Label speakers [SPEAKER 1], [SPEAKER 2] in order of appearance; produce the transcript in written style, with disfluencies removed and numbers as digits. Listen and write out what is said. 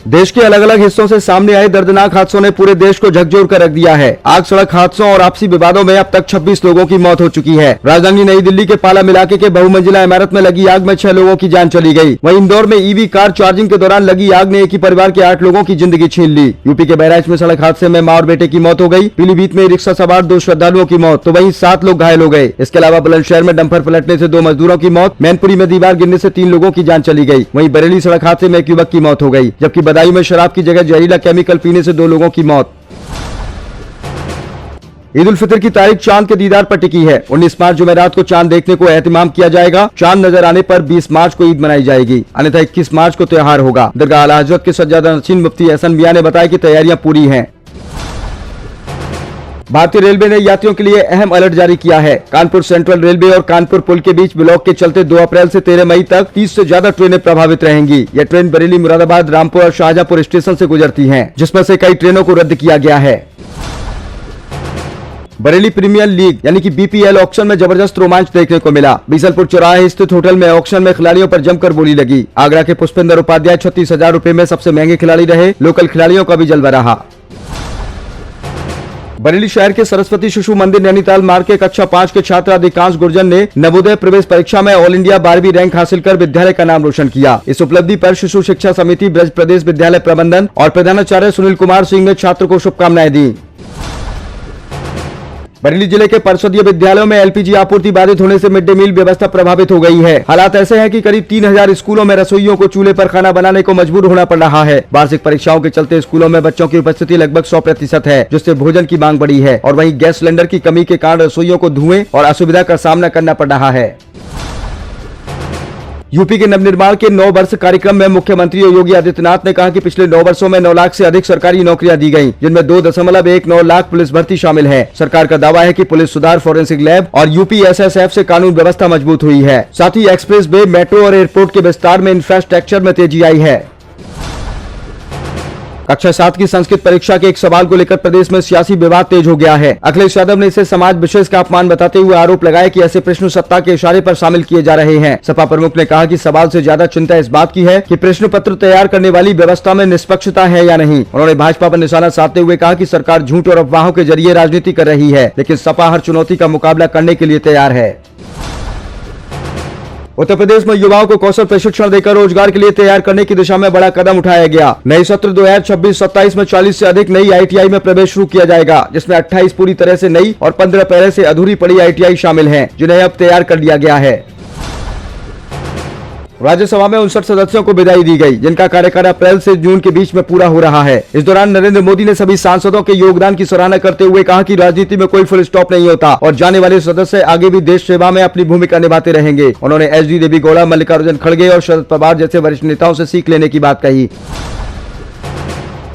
[SPEAKER 1] देश के अलग अलग हिस्सों से सामने आए दर्दनाक हादसों ने पूरे देश को झकझोर कर रख दिया है। आग, सड़क हादसों और आपसी विवादों में अब तक 26 लोगों की मौत हो चुकी है। राजधानी नई दिल्ली के पालम इलाके के बहुमंजिला इमारत में लगी आग में 6 लोगों की जान चली गई। वहीं इंदौर में ईवी कार चार्जिंग के दौरान लगी आग ने एक ही परिवार के 8 लोगों की जिंदगी छीन ली। यूपी के बहराइच में सड़क हादसे में मां और बेटे की मौत हो गई। पीलीभीत में रिक्शा सवार 2 श्रद्धालुओं की मौत, तो वहीं 7 लोग घायल हो गए। इसके अलावा बुलंदशहर में डंपर पलटने से 2 मजदूरों की मौत, मैनपुरी में दीवार गिरने से 3 लोगों की जान चली गई। वहीं बरेली सड़क हादसे में एक युवक की मौत हो गई, जबकि बदायूं में शराब की जगह जहरीला केमिकल पीने से 2 लोगों की मौत। ईद उल फितर की तारीख चांद के दीदार पर टिकी है। 19 मार्च जुमेरात को चांद देखने को एहतिमाम किया जाएगा। चांद नजर आने पर 20 मार्च को ईद मनाई जाएगी, अन्यथा 21 मार्च को त्योहार होगा। दरगाह आला हजरत के सज्जादा नशीन मुफ्ती एहसन मियां ने बताया कि तैयारियां पूरी हैं। भारतीय रेलवे ने यात्रियों के लिए अहम अलर्ट जारी किया है। कानपुर सेंट्रल रेलवे और कानपुर पुल के बीच ब्लॉक के चलते 2 अप्रैल से 13 मई तक 30 से ज्यादा ट्रेनें प्रभावित रहेंगी। यह ट्रेन बरेली, मुरादाबाद, रामपुर और शाहजहांपुर स्टेशन से गुजरती हैं, जिसमें से कई ट्रेनों को रद्द किया गया है। बरेली प्रीमियर लीग यानी कि बीपीएल ऑक्शन में जबरदस्त रोमांच देखने को मिला। बीसलपुर चौराहे स्थित होटल में ऑक्शन में खिलाड़ियों पर जमकर बोली लगी। आगरा के पुष्पेंद्र उपाध्याय 36,000 रुपए में सबसे महंगे खिलाड़ी रहे। लोकल खिलाड़ियों का भी जलवा रहा। बरेली शहर के सरस्वती शिशु मंदिर नैनीताल मार्ग के कक्षा 5 के छात्र अधिकांश गुर्जर ने नवोदय प्रवेश परीक्षा में ऑल इंडिया 12वीं रैंक हासिल कर विद्यालय का नाम रोशन किया। इस उपलब्धि पर शिशु शिक्षा समिति, ब्रज प्रदेश विद्यालय प्रबंधन और प्रधानाचार्य सुनील कुमार सिंह ने छात्र को शुभकामनाएं दी। बरेली जिले के परिषदीय विद्यालयों में एलपीजी आपूर्ति बाधित होने से मिड डे मील व्यवस्था प्रभावित हो गई है। हालात ऐसे हैं कि करीब 3000 स्कूलों में रसोइयों को चूल्हे पर खाना बनाने को मजबूर होना पड़ रहा है। वार्षिक परीक्षाओं के चलते स्कूलों में बच्चों की उपस्थिति लगभग 100% है, जिससे भोजन की मांग बढ़ी है और वहीं गैस सिलेंडर की कमी के कारण रसोइयों को धुएं और असुविधा का सामना करना पड़ रहा है। यूपी के नवनिर्माण के 9 वर्ष कार्यक्रम में मुख्यमंत्री योगी आदित्यनाथ ने कहा कि पिछले 9 वर्षों में 9 लाख से अधिक सरकारी नौकरियां दी गईं, जिनमें 2.19 लाख पुलिस भर्ती शामिल है। सरकार का दावा है कि पुलिस सुधार, फोरेंसिक लैब और यूपीएसएसएफ से कानून व्यवस्था मजबूत हुई है। साथ ही एक्सप्रेस वे, मेट्रो और एयरपोर्ट के विस्तार में इंफ्रास्ट्रक्चर में तेजी आई है। कक्षा 7 की संस्कृत परीक्षा के एक सवाल को लेकर प्रदेश में सियासी विवाद तेज हो गया है। अखिलेश यादव ने इसे समाज विशेष का अपमान बताते हुए आरोप लगाया कि ऐसे प्रश्न सत्ता के इशारे पर शामिल किए जा रहे हैं। सपा प्रमुख ने कहा कि सवाल से ज्यादा चिंता इस बात की है कि प्रश्न पत्र तैयार करने वाली व्यवस्था में निष्पक्षता है या नहीं। उन्होंने भाजपा पर निशाना साधते हुए कहा कि सरकार झूठ और अफवाहों के जरिए राजनीति कर रही है, लेकिन सपा हर चुनौती का मुकाबला करने के लिए तैयार है। उत्तर प्रदेश में युवाओं को कौशल प्रशिक्षण देकर रोजगार के लिए तैयार करने की दिशा में बड़ा कदम उठाया गया। नए सत्र 2026-27 में 40 से अधिक नई आईटीआई में प्रवेश शुरू किया जाएगा, जिसमें 28 पूरी तरह से नई और 15 पहले से अधूरी पड़ी आईटीआई शामिल हैं, जिन्हें अब तैयार कर लिया गया है। राज्यसभा में 59 सदस्यों को विदाई दी गई, जिनका कार्यकाल अप्रैल से जून के बीच में पूरा हो रहा है। इस दौरान नरेंद्र मोदी ने सभी सांसदों के योगदान की सराहना करते हुए कहा कि राजनीति में कोई फुल स्टॉप नहीं होता और जाने वाले सदस्य आगे भी देश सेवा में अपनी भूमिका निभाते रहेंगे। उन्होंने एचडी देवेगौड़ा, मल्लिकार्जुन खड़गे और शरद पवार जैसे वरिष्ठ नेताओं से सीख लेने की बात कही।